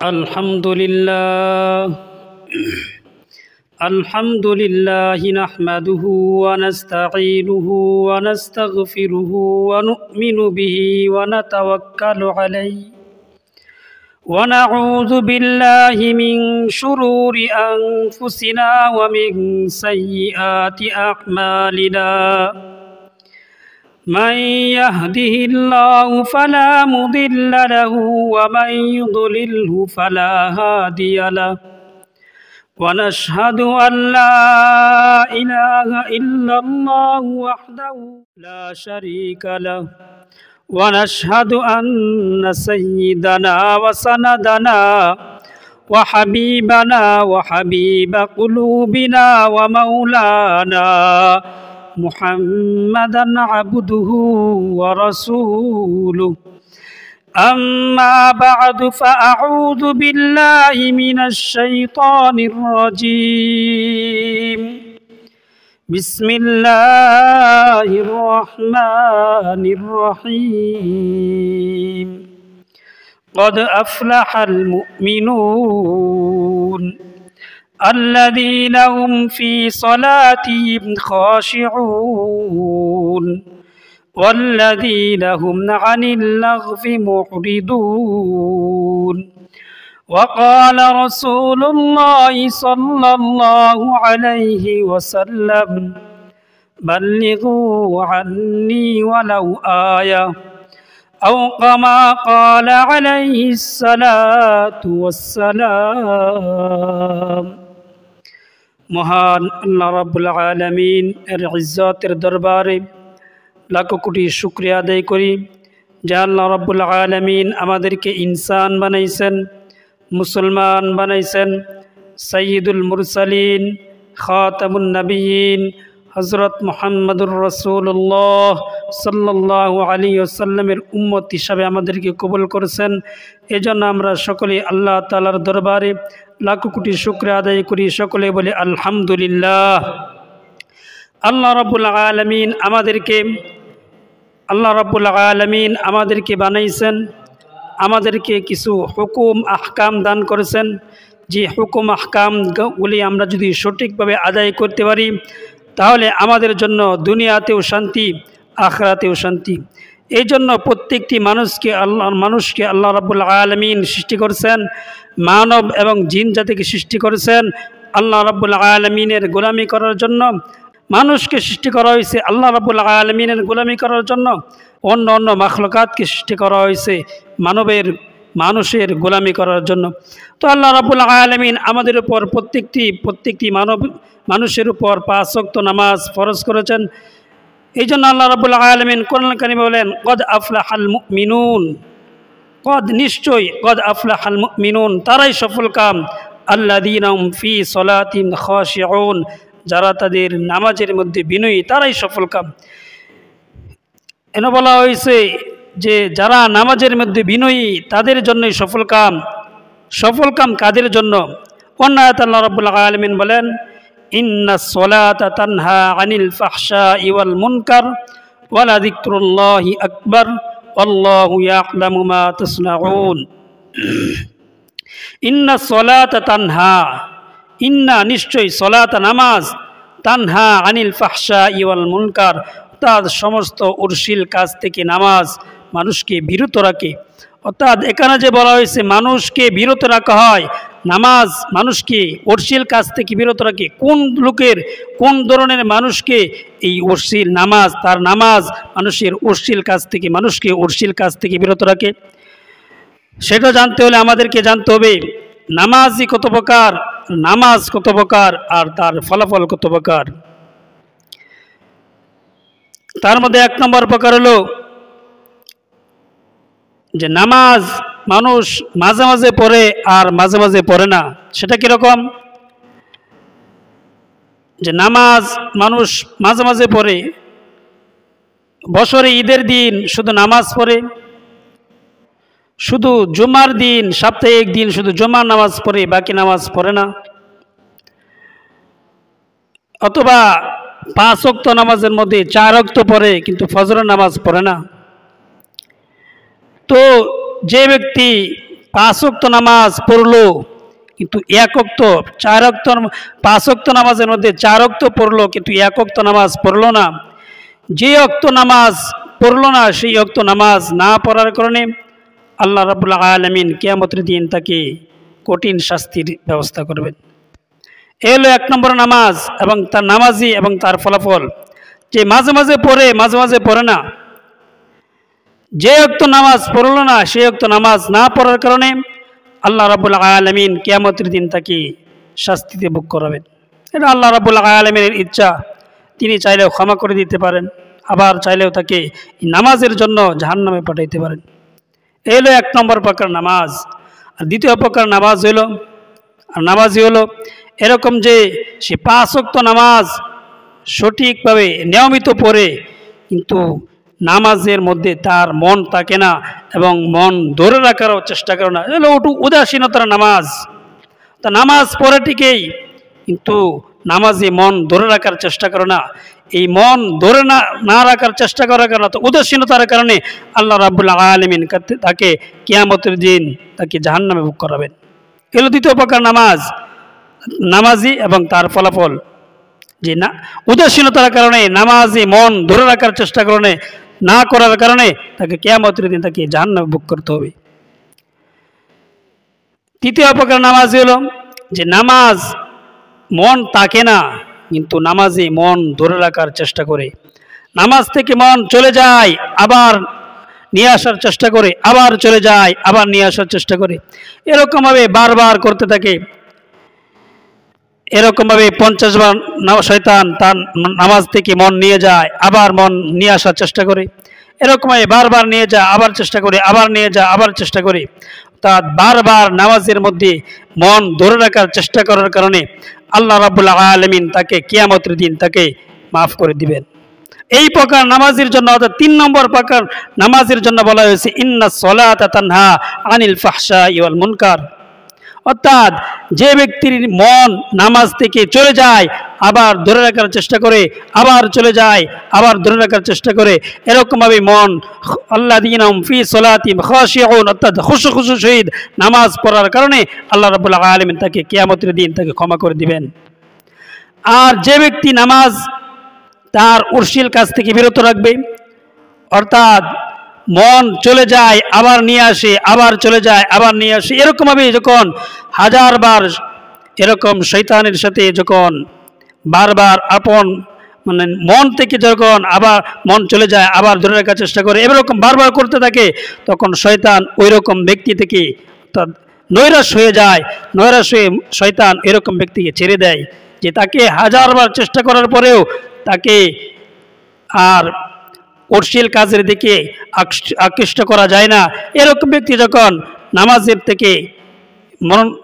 अल्हम्दुलिल्लाह नहमदुहु व नस्तईनुहु व नस्तगफिरुहु व नु'मिनु बिही व नतवक्कलु अलैहि व नऊज़ु बिल्लाहि मिन शुरूरि अनफुसिना व मिन सय्यिआति अअमालिना मन यहदिहिल्लाहु फला मुदिल्ल लहु व मन युद्लिल्हु फला हादिय लहु ونشهد أن لا إله إلا الله وحده لا شريك له ونشهد أن سيدنا وسندنا وحبيبنا وحبيب قلوبنا ومولانا محمدا عبده ورسوله أما بعد فأعوذ بالله من الشيطان الرجيم بسم الله الرحمن الرحيم قد أفلح المؤمنون الذين هم في صلاتهم خاشعون والذين هم عن اللغو معرضون وقال رسول الله صلى الله عليه وسلم بلغوا عني ولو آية أو كما قال عليه الصلاة والسلام মহান আল্লাহ রাব্বুল আলামিন এর ইজ্জতের দরবারে লাখো কোটি শুকরিয়া আদায় করি যে আল্লাহ রাব্বুল আলামিন আমাদেরকে ইনসান বানাইছেন, মুসলমান বানাইছেন। সাইয়্যিদুল মুরসালিন খাতামুন নবিয়্যিন হযরত মুহাম্মদুর রাসূলুল্লাহ সাল্লাল্লাহু আলাইহি ওয়াসাল্লামের উম্মত হিসাবে আমাদেরকে কবুল করেছেন। এজন্য আমরা সকলে আল্লাহ তাআলার দরবারে লাখো কোটি শুকরিয়া আদায় করি, সকলে বলি আলহামদুলিল্লাহ। আল্লাহ রাব্বুল আলামিন আমাদেরকে বানাইছেন, আমাদেরকে কিছু হুকুম আহকাম দান করেছেন। যে হুকুম আহকামগুলি আমরা যদি সঠিকভাবে আদায় করতে পারি তাহলে আমাদের জন্য দুনিয়াতেও শান্তি, আখিরাতেও শান্তি। এই জন্য প্রত্যেকটি মানুষকে আল্লাহ রাব্বুল আলামিন সৃষ্টি করেছেন, মানব এবং জিন জাতিকে সৃষ্টি করেছেন আল্লাহ রাব্বুল আলামিনের গোলামি করার জন্য। মানুষকে সৃষ্টি করা হয়েছে আল্লাহ রাব্বুল আলামিনের গোলামি করার জন্য, অন্য অন্য মাখলুকাতকে সৃষ্টি করা হয়েছে মানুষের গোলামি করার জন্য। তো আল্লাহ রাব্বুল আলামিন আমাদের উপর প্রত্যেকটি মানুষের উপর 5 ওয়াক্ত নামাজ ফরজ করেছেন। এই জন্য আল্লাহ রাব্বুল আলামিন কোরআন কারিমে বলেন কদ আফলাহাল মুমিনুন, নিশ্চয়ই কদ আফলাহাল মুমিনুন, তারাই সফলকাম, আল্লাযীনা হুম ফি সলাতিহিম খাশিউন, যারা তাদের নামাজের মধ্যে বিনয়ী, তারাই সফলকাম। এনে বলা হয়েছে যে যারা নামাজের মধ্যে বিনয়ী তাদের জন্যই সফলকাম। সফলকাম কাদের জন্য? অন্য আয়াতে আল্লাহ রাব্বুল আলামিন বলেন ইন্নাস সলাতা তানহা আনিল ফাহশাই ওয়াল মুনকার ওয়া লাযিকরুল্লাহি আকবার ওয়াল্লাহু ইয়ালামু মা তাসনাউন। ইন্নাস সলাতা তানহা, ইন্না নিশ্চয়, সলাত নামাজ, তানহা আনিল ফাহশাই ওয়াল মুনকার, অর্থাৎ সমস্ত অশ্লীল কাজ থেকে নামাজ মানুষকে বিরত রাখে। অর্থাৎ এখানে যে বলা হয়েছে মানুষকে বিরত রাখা হয়, নামাজ মানুষকে অশ্লীল কাজ থেকে বিরত রাখে। কোন ধরনের মানুষকে? এই অশ্লীল নামাজ, তার নামাজ মানুষের অশ্লীল কাজ থেকে বিরত রাখে। সেটা জানতে হলে আমাদেরকে জানতে হবে নামাজ কত প্রকার আর তার ফলাফল কত প্রকার। তার মধ্যে 1 নম্বর প্রকার হলো যে নামাজ মানুষ মাঝে মাঝে পড়ে আর মাঝে মাঝে পড়ে না। সেটা কিরকম? যে নামাজ মানুষ মাঝে মাঝে পড়ে, বছরে ঈদের দিন শুধু নামাজ পড়ে, শুধু জুমার দিন, সপ্তাহে 1 দিন শুধু জুমার নামাজ পড়ে, বাকি নামাজ পড়ে না। অথবা 5 ওয়াক্ত নামাজের মধ্যে 4 ওয়াক্ত পড়ে কিন্তু ফজরের নামাজ পড়ে না। তো যে ব্যক্তি 5 ওয়াক্ত নামাজ পড়লো কিন্তু 1 ওয়াক্ত 4 ওয়াক্ত 5 ওয়াক্ত নামাজের মধ্যে 4 ওয়াক্ত পড়লো কিন্তু 1 ওয়াক্ত নামাজ পড়লো না, যে ওয়াক্ত নামাজ পড়লো না সেই ওয়াক্ত নামাজ না পড়ার কারণে আল্লাহ রাব্বুল আলামিন কিয়ামতের দিন তাকে কঠিন শাস্তির ব্যবস্থা করবেন। এই হলো 1 নম্বর নামাজ এবং তার নামাজি এবং তার ফলাফল। যে মাঝে মাঝে পড়ে মাঝে মাঝে পড়ে না, যে ওয়াক্ত নামাজ পড়লো না সেই ওয়াক্ত নামাজ না পড়ার কারণে আল্লাহ রাব্বুল আলামিন কিয়ামতের দিন তাকে শাস্তিতে ভোগ করাবেন। এটা আল্লাহ রাব্বুল আলামিনের ইচ্ছা, তিনি চাইলেও ক্ষমা করে দিতে পারেন, আবার চাইলেও তাকে নামাজের জন্য জাহান্নামে পাঠাইতে পারেন। এই হলো 1 নম্বর প্রকার নামাজ। আর দ্বিতীয় প্রকার নামাজ হলো নামাজি হলো এরকম যে সে 5 ওয়াক্ত নামাজ সঠিকভাবে নিয়মিত পড়ে কিন্তু নামাজের মধ্যে তার মন থাকে না এবং মন ধরে রাখারও চেষ্টা করে না, এগুলো একটু উদাসীনতার নামাজ। তা নামাজ পড়ে ঠিকই কিন্তু নামাজে মন ধরে রাখার চেষ্টা করে না, এই মন ধরে না রাখার চেষ্টা করার কারণে তো উদাসীনতার কারণে আল্লাহ রাব্বুল আলামিন তাকে কিয়ামতের দিন তাকে জাহান্নামে ভোগ করাবেন। এগুলো দ্বিতীয় প্রকার নামাজ, নামাজি এবং তার ফলাফল। যে না উদাসীনতার কারণে নামাজে মন ধরে রাখার চেষ্টা করে না করার কারণে তাকে কিয়ামতের দিন তাকে জাহান্নামে ভোগ করতে হবে। তৃতীয় প্রকার নামাজ হলো যে নামাজ মন থাকে না কিন্তু নামাজে মন ধরে রাখার চেষ্টা করে, নামাজ থেকে মন চলে যায় আবার নিয়ে আসার চেষ্টা করে, আবার চলে যায় আবার নিয়ে আসার চেষ্টা করে, এরকমভাবে বারবার করতে থাকে। এরকমভাবে 50 বার শয়তান তার নামাজ থেকে মন নিয়ে যায় আবার মন নিয়ে আসার চেষ্টা করে, এরকমভাবে বারবার নিয়ে যায় আবার চেষ্টা করে, আবার নিয়ে যায় আবার চেষ্টা করে। তা বারবার নামাজের মধ্যে মন ধরে রাখার চেষ্টা করার কারণে আল্লাহ রাব্বুল আলামিন তাকে কিয়ামতের দিন তাকে মাফ করে দিবেন। এই প্রকার নামাজের জন্য অর্থাৎ 3 নম্বর প্রকার নামাজের জন্য বলা হয়েছে ইন্নাস সালাতা তানহা আনিল ফাহশাই ওয়াল মুনকার। অর্থাৎ যে ব্যক্তির মন নামাজ থেকে চলে যায় আবার ধরে রাখার চেষ্টা করে, আবার চলে যায় আবার ধরে রাখার চেষ্টা করে, এরকমভাবে মন আল্লাযীনাহুম ফি সালাতিহিম খাশিউন অর্থাৎ খুশু সহিত নামাজ পড়ার কারণে আল্লাহ রাব্বুল আলামিন তাকে কিয়ামতের দিন তাকে ক্ষমা করে দিবেন। আর যে ব্যক্তি নামাজ তার অশ্লীল কাজ থেকে বিরত রাখবে, অর্থাৎ মন চলে যায় আবার নিয়ে আসে, আবার চলে যায় আবার নিয়ে আসে, এরকমভাবে যখন 1000 বার এরকম শয়তানের সাথে যখন বারবার আপন মানে মন থেকে যখন আবার মন চলে যায় আবার ধরে রাখার চেষ্টা করে, এরকম বারবার করতে থাকে, তখন শয়তান ওই রকম ব্যক্তি থেকে অর্থাৎ নৈরাশ হয়ে যায়। নৈরাশ হয়ে শয়তান এরকম ব্যক্তিকে ছেড়ে দেয়, যে তাকে 1000 বার চেষ্টা করার পরেও তাকে আর অশ্লীল কাজের দিকে আকৃষ্ট করা যায় না। এরকম ব্যক্তি যখন নামাজের থেকে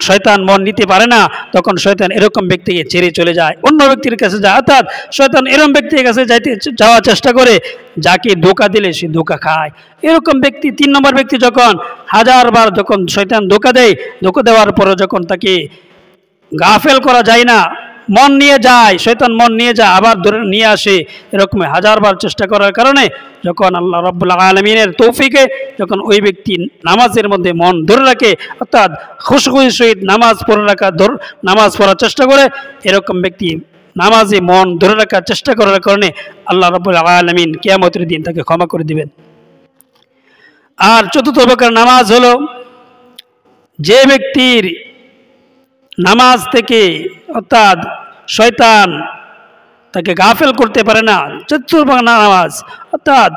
শয়তান মন নিতে পারে না, তখন শয়তান এরকম ব্যক্তিকে ছেড়ে চলে যায়, অন্য ব্যক্তির কাছে যায়। অর্থাৎ শয়তান এরকম ব্যক্তির কাছে যাওয়ার চেষ্টা করে যাকে ধোঁকা দিলে সে ধোঁকা খায়। এরকম ব্যক্তি 3 নম্বর ব্যক্তি যখন 1000 বার যখন শয়তান ধোঁকা দেয়, ধোঁকা দেওয়ার পরে যখন তাকে গাফেল করা যায় না, মন নিয়ে যায়, শয়তান মন নিয়ে যায় আবার ধরে নিয়ে আসে, এরকম 1000 বার চেষ্টা করার কারণে যখন আল্লাহ রাব্বুল আলামিনের তৌফিকে যখন ওই ব্যক্তি নামাজের মধ্যে মন ধরে রাখে অর্থাৎ খুশখুশির সহিত নামাজ পড়ার চেষ্টা করে, এরকম ব্যক্তি নামাজে মন ধরে রাখার চেষ্টা করার কারণে আল্লাহ রাব্বুল আলামিন কিয়ামতের দিন তাকে ক্ষমা করে দিবেন। আর চতুর্থ প্রকার নামাজ হলো যে ব্যক্তির নামাজ থেকে অর্থাৎ শয়তান তাকে গাফেল করতে পারে না। চতুর্থ প্রকার নামাজ অর্থাৎ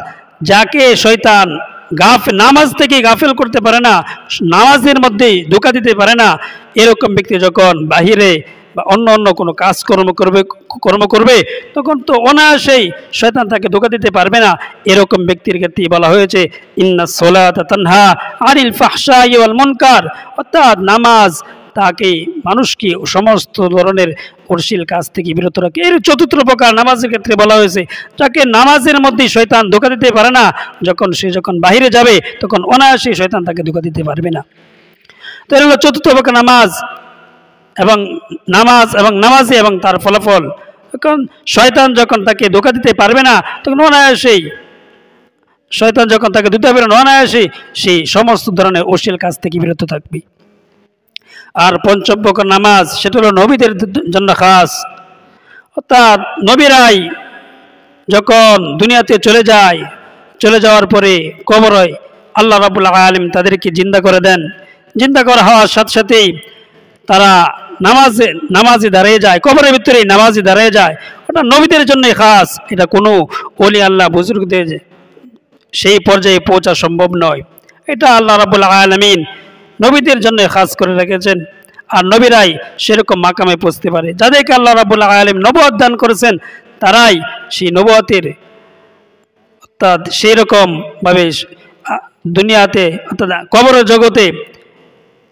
যাকে শয়তান নামাজ থেকে গাফেল করতে পারে না, নামাজের মধ্যেই ধোঁকা দিতে পারে না, এরকম ব্যক্তি যখন বাহিরে বা অন্য কোনো কর্ম করবে তখন তো অনায়াসেই শয়তান তাকে ধোঁকা দিতে পারবে না। এরকম ব্যক্তির ক্ষেত্রে বলা হয়েছে ইন্নাস সালাতা তানহা আনিল ফাহশাই ওয়াল মুনকার, অর্থাৎ নামাজ তাকে মানুষকে সমস্ত ধরনের অশ্লীল কাজ থেকে বিরত রাখে। এর চতুর্থ প্রকার নামাজের ক্ষেত্রে বলা হয়েছে যাকে নামাজের মধ্যে শয়তান ধোঁকা দিতে পারে না, যখন বাহিরে যাবে তখন অনায়াসে শয়তান তাকে ধোঁকা দিতে পারবে না। তো এর হলো চতুর্থ প্রকার নামাজ এবং নামাজি এবং তার ফলাফল। যখন শয়তান যখন তাকে ধোঁকা দিতে পারবে না তখন অনায়াসেই শয়তান যখন তাকে ধুতে পারবে অনায়াসে সেই সমস্ত ধরনের অশ্লীল কাজ থেকে বিরত থাকবে। আর পঞ্চম ওয়াক্ত নামাজ সেটা হলো নবীদের জন্য খাস, অর্থাৎ নবীরাই যখন দুনিয়াতে চলে যাওয়ার পরে কবরে আল্লাহ রাব্বুল আলামিন তাদেরকে জিন্দা করে দেন। জিন্দা করা হওয়ার সাথে সাথেই তারা নামাজে দাঁড়িয়ে যায়, কবরের ভিতরেই নামাজে দাঁড়িয়ে যায়। ওটা নবীদের জন্যই খাস, এটা কোনো ওলি আল্লাহ বুজুর্গদের সেই পর্যায়ে পৌঁছা সম্ভব নয়। এটা আল্লাহ রাব্বুল আলামিন নবীদের জন্য খাস করে রেখেছেন। আর নবীরাই সেরকম মাকামে পৌঁছতে পারে। যাদেরকে আল্লাহ রাব্বুল আলামিন নবুয়ত দান করেছেন তারাই সেই নবুয়তের অর্থাৎ সেই রকম ভাবে দুনিয়াতে অর্থাৎ কবরের জগতে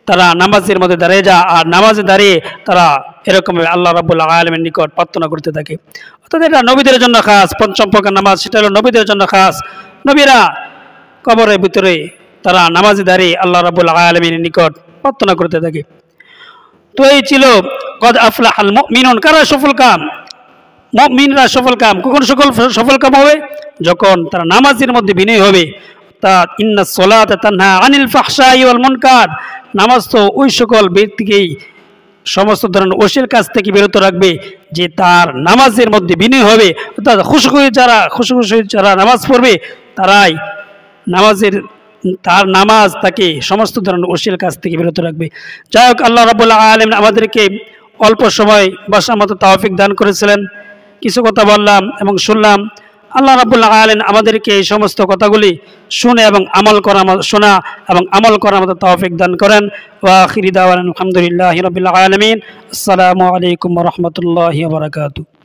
তারা নামাজের মধ্যে দাঁড়িয়ে যায়, আর নামাজে দাঁড়িয়ে তারা এরকম আল্লাহ রাব্বুল আলামিনের নিকট প্রার্থনা করতে থাকে। অর্থাৎ এটা নবীদের জন্য খাস। পঞ্চম ওয়াক্ত নামাজ সেটা হলো নবীদের জন্য খাস। নবীরা কবরের ভিতরে তারা নামাজে দাঁড়িয়ে আল্লাহ রাব্বুল আলামিনের নিকট প্রার্থনা করতে থাকে। তো এই ছিল কদ আফলাহাল মুমিনুন, কারা সফল কাম? মুমিনরা সফল কাম। কখন সফল কাম হবে? যখন তারা নামাজের মধ্যে বিনয় হবে। অর্থাৎ ইন্নাস সালাতা তানহা আনিল ফাহশাই ওয়াল মুনকার, নামাজ তো ওই সকল ব্যক্তিকেই সমস্ত ধরনের অশ্লীল কাজ থেকে বিরত রাখবে যে তার নামাজের মধ্যে বিনয় হবে। অর্থাৎ খুশখুশি যারা নামাজ পড়বে তারাই তার নামাজ তাকে সমস্ত ধরনের অশ্লীল কাজ থেকে বিরত রাখবে। যাই হোক, আল্লাহ রাব্বুল আলামিন আমাদেরকে অল্প সময় বসার মতো তৌফিক দান করেছিলেন। কিছু কথা বললাম এবং শুনলাম। আল্লাহ রাব্বুল আলামিন আমাদেরকে এই সমস্ত কথাগুলি শোনা এবং আমল করার মতো তৌফিক দান করেন। ওয়া আখিরি দাওয়ানা আলহামদুলিল্লাহি রাব্বিল আলামিন। আসসালামু আলাইকুম ওয়া রাহমাতুল্লাহি ওয়া বারাকাতুহু।